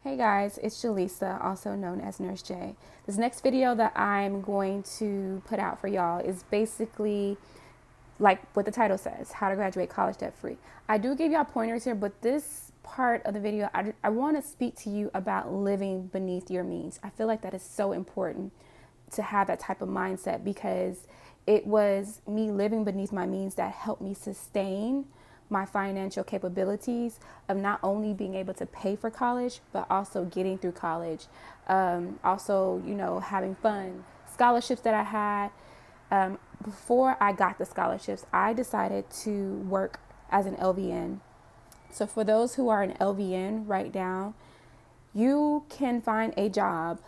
Hey guys, it's Jaleesa, also known as Nurse J. This next video that I'm going to put out for y'all is basically like what the title says, how to graduate college debt free. I do give y'all pointers here, but this part of the video, I want to speak to you about living beneath your means. I feel like that is so important to have that type of mindset because it was me living beneath my means that helped me sustain my financial capabilities of not only being able to pay for college, but also getting through college. Also, having fun. Scholarships that I had. Before I got the scholarships, I decided to work as an LVN. So for those who are an LVN right now, you can find a job,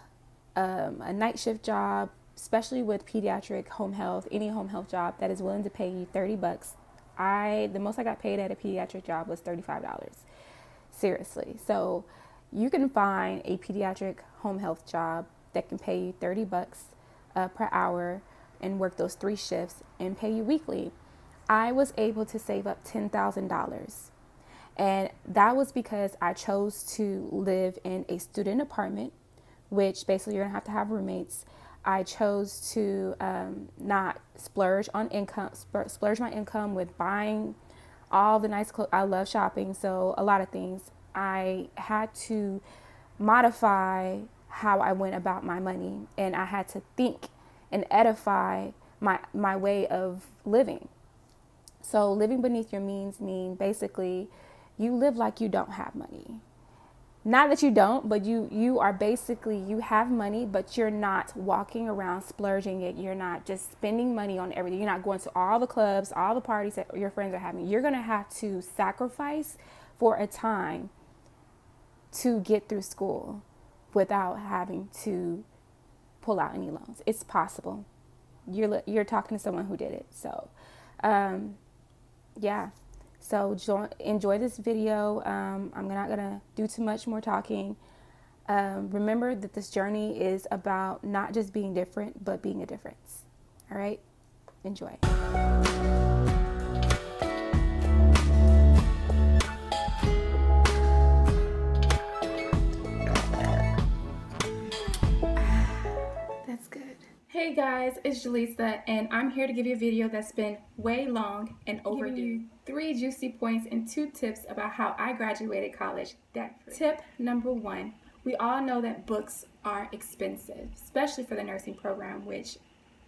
a night shift job, especially with pediatric home health, any home health job that is willing to pay you $30. The most I got paid at a pediatric job was $35. Seriously. So you can find a pediatric home health job that can pay you $30 per hour and work those 3 shifts and pay you weekly. I was able to save up $10,000. And that was because I chose to live in a student apartment, which basically you're gonna have roommates. I chose to not splurge on income, splurge my income with buying all the nice clothes. I love shopping, so a lot of things. I had to modify how I went about my money, and I had to think and edify my way of living. So living beneath your means mean basically you live like you don't have money. Not that you don't, but you are basically, you have money, but you're not walking around splurging it. You're not just spending money on everything. You're not going to all the clubs, all the parties that your friends are having. You're going to have to sacrifice for a time to get through school without having to pull out any loans. It's possible. You're talking to someone who did it. So, yeah. So enjoy this video. I'm not gonna do too much more talking. Remember that this journey is about not just being different, but being a difference. All right, enjoy. That's good. Hey guys, it's Jaleesa, and I'm here to give you a video that's been way long and overdue. Giving you 3 juicy points and 2 tips about how I graduated college debt-free. Tip number 1, we all know that books are expensive, especially for the nursing program, which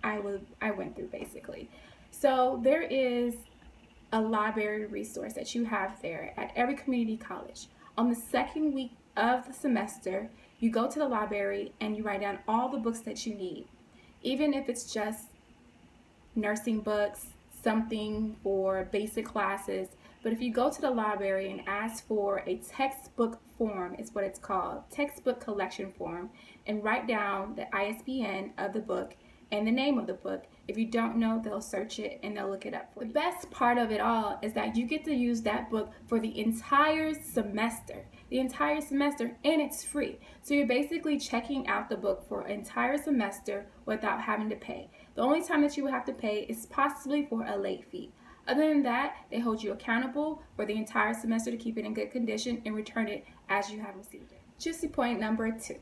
I went through basically. So there is a library resource that you have there at every community college. On the second week of the semester, you go to the library and you write down all the books that you need. Even if it's just nursing books, something for basic classes. But if you go to the library and ask for a textbook form, is what it's called, textbook collection form, and write down the ISBN of the book and the name of the book. If you don't know, they'll search it and they'll look it up for you. The best part of it all is that you get to use that book for the entire semester. And it's free. So you're basically checking out the book for an entire semester without having to pay. The only time that you will have to pay is possibly for a late fee. Other than that, they hold you accountable for the entire semester to keep it in good condition and return it as you have received it. Juicy point number 2.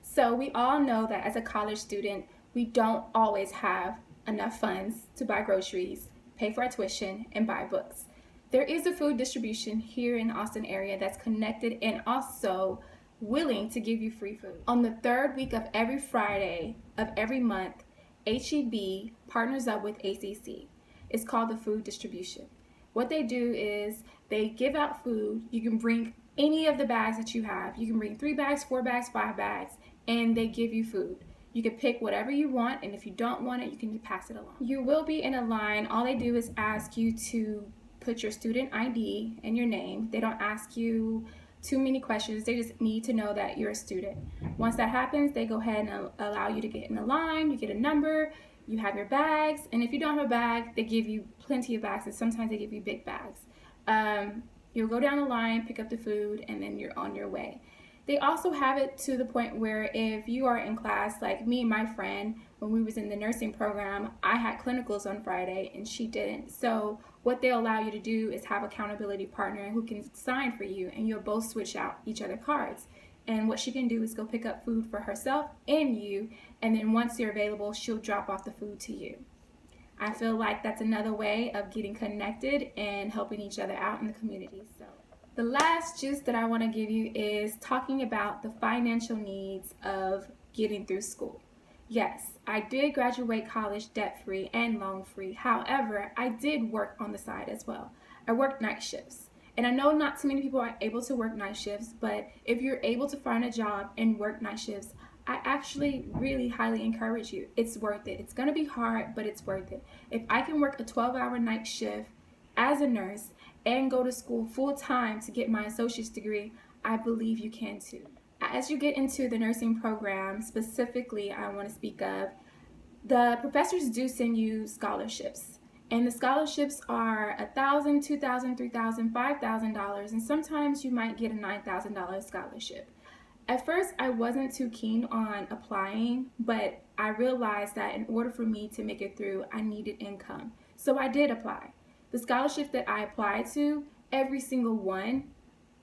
So we all know that as a college student, we don't always have enough funds to buy groceries, pay for our tuition, and buy books. There is a food distribution here in the Austin area that's connected and also willing to give you free food. On the 3rd week of every Friday of every month, HEB partners up with ACC. It's called the food distribution. What they do is they give out food. You can bring any of the bags that you have. You can bring 3 bags, 4 bags, 5 bags, and they give you food. You can pick whatever you want, and if you don't want it, you can pass it along. You will be in a line. All they do is ask you to put your student ID and your name. They don't ask you too many questions. They just need to know that you're a student. Once that happens, they go ahead and allow you to get in the line. You get a number, you have your bags, and if you don't have a bag, they give you plenty of bags, and sometimes they give you big bags. You'll go down the line, pick up the food, and then you're on your way. They also have it to the point where if you are in class, like me and my friend, when we was in the nursing program, I had clinicals on Friday and she didn't. So what they allow you to do is have accountability partner who can sign for you, and you'll both switch out each other cards. And what she can do is go pick up food for herself and you, and then once you're available, she'll drop off the food to you. I feel like that's another way of getting connected and helping each other out in the community. So the last juice that I want to give you is talking about the financial needs of getting through school. Yes, I did graduate college debt-free and loan-free. However, I did work on the side as well. I worked night shifts. And I know not too many people are able to work night shifts, but if you're able to find a job and work night shifts, I actually really highly encourage you. It's worth it. It's going to be hard, but it's worth it. If I can work a 12-hour night shift as a nurse and go to school full time to get my associate's degree, I believe you can too. As you get into the nursing program, specifically, I want to speak of, the professors do send you scholarships. And the scholarships are $1,000, $2,000, $3,000, $5,000, and sometimes you might get a $9,000 scholarship. At first, I wasn't too keen on applying, but I realized that in order for me to make it through, I needed income. So I did apply. The scholarships that I applied to, every single one,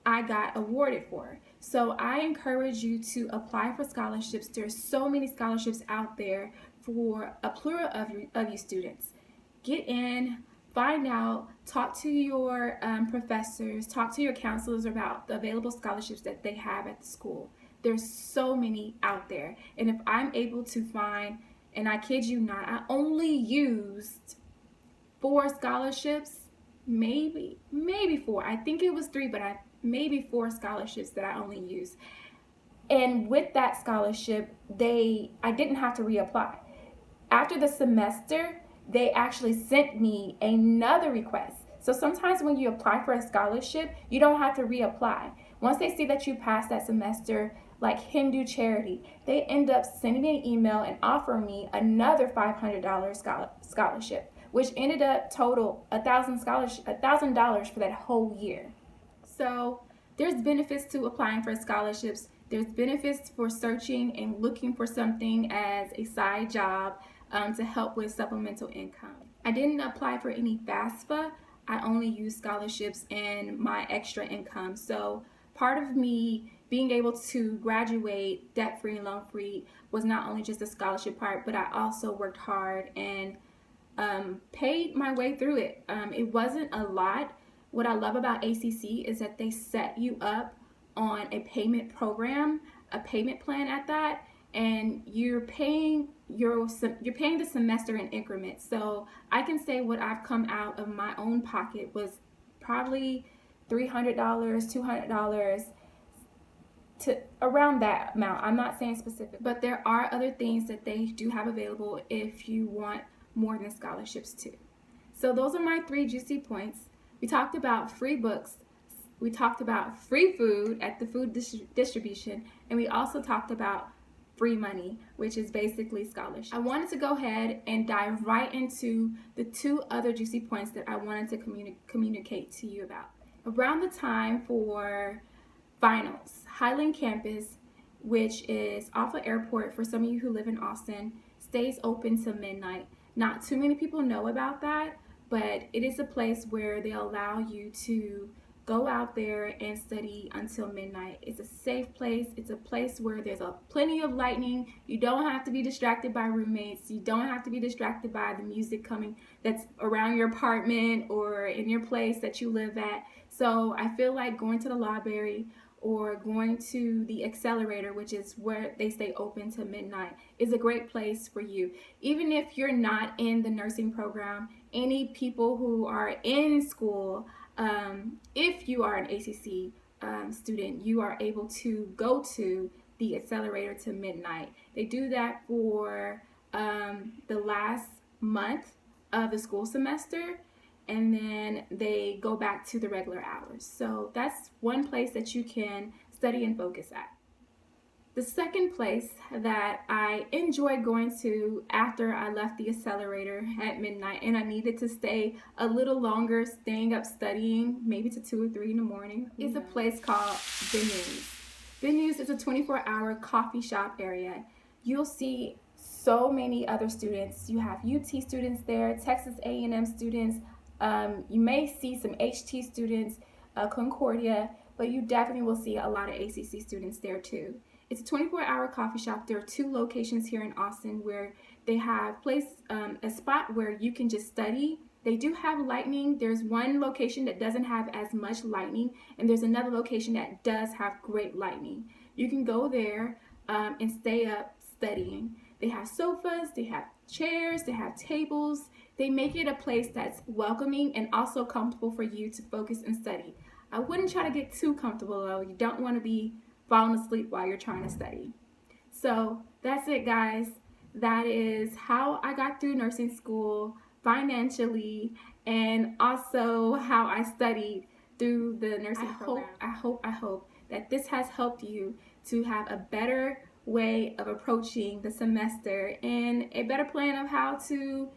I got awarded for. So I encourage you to apply for scholarships. There's so many scholarships out there for a plural of you students. Get in, find out, talk to your professors, talk to your counselors about the available scholarships that they have at the school. There's so many out there. And if I'm able to find, and I kid you not, I only used 4 scholarships, maybe 4. I think it was 3, but maybe 4 scholarships that I only used. And with that scholarship, I didn't have to reapply. After the semester, they actually sent me another request. So sometimes when you apply for a scholarship, you don't have to reapply. Once they see that you passed that semester, like Hindu Charity, they end up sending me an email and offering me another $500 scholarship, which ended up total $1,000 for that whole year. So there's benefits to applying for scholarships. There's benefits for searching and looking for something as a side job to help with supplemental income. I didn't apply for any FAFSA. I only used scholarships and my extra income. So part of me being able to graduate debt-free and loan-free was not only just the scholarship part, but I also worked hard and paid my way through it. It wasn't a lot. What I love about ACC is that they set you up on a payment program, a payment plan at that, and you're paying the semester in increments. So I can say what I've come out of my own pocket was probably $300, $200 to around that amount. I'm not saying specific, but there are other things that they do have available if you want more than scholarships too. So those are my 3 juicy points. We talked about free books, we talked about free food at the food distribution, and we also talked about free money, which is basically scholarship. I wanted to go ahead and dive right into the 2 other juicy points that I wanted to communicate to you about. Around the time for finals, Highland campus, which is off of airport for some of you who live in Austin, stays open till midnight. Not too many people know about that, but it is a place where they allow you to go out there and study until midnight. It's a safe place. It's a place where there's plenty of lightning. You don't have to be distracted by roommates. You don't have to be distracted by the music coming that's around your apartment or in your place that you live at. So I feel like going to the library or going to the accelerator, which is where they stay open to midnight, is a great place for you. Even if you're not in the nursing program, any people who are in school, if you are an ACC student, you are able to go to the accelerator to midnight. They do that for the last month of the school semester, and then they go back to the regular hours. So that's one place that you can study and focus at. The second place that I enjoyed going to after I left the accelerator at midnight and I needed to stay a little longer, staying up studying, maybe to 2 or 3 in the morning, is a place called Venues. Venues is a 24-hour coffee shop area. You'll see so many other students. You have UT students there, Texas A&M students. You may see some HT students, Concordia, but you definitely will see a lot of ACC students there too. It's a 24-hour coffee shop. There are 2 locations here in Austin where they have a spot where you can just study. They do have lighting. There's one location that doesn't have as much lighting, and there's another location that does have great lighting. You can go there and stay up studying. They have sofas, they have chairs, they have tables. They make it a place that's welcoming and also comfortable for you to focus and study. I wouldn't try to get too comfortable though. You don't want to be falling asleep while you're trying to study. So that's it, guys. That is how I got through nursing school financially, and also how I studied through the nursing program. I hope that this has helped you to have a better way of approaching the semester and a better plan of how to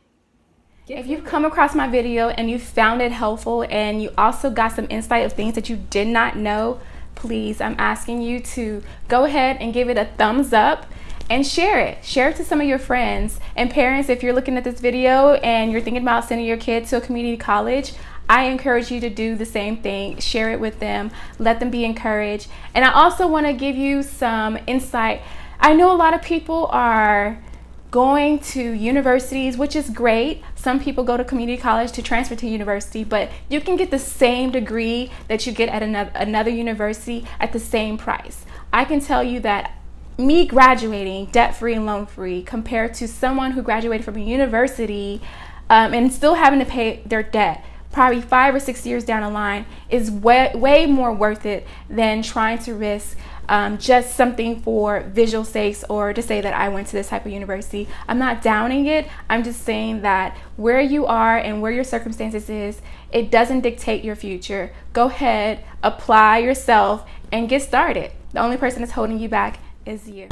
get. If you've come across my video and you found it helpful and you also got some insight of things that you did not know, please, I'm asking you to go ahead and give it a thumbs up and share it. Share it to some of your friends and parents. If you're looking at this video and you're thinking about sending your kid to a community college, I encourage you to do the same thing. Share it with them. Let them be encouraged. And I also want to give you some insight. I know a lot of people are going to universities, which is great. Some people go to community college to transfer to university, but you can get the same degree that you get at another university at the same price. I can tell you that me graduating debt-free and loan-free compared to someone who graduated from a university and still having to pay their debt probably 5 or 6 years down the line is way more worth it than trying to risk just something for visual sakes or to say that I went to this type of university. I'm not downing it. I'm just saying that where you are and where your circumstances is, it doesn't dictate your future. Go ahead, apply yourself, and get started. The only person that's holding you back is you.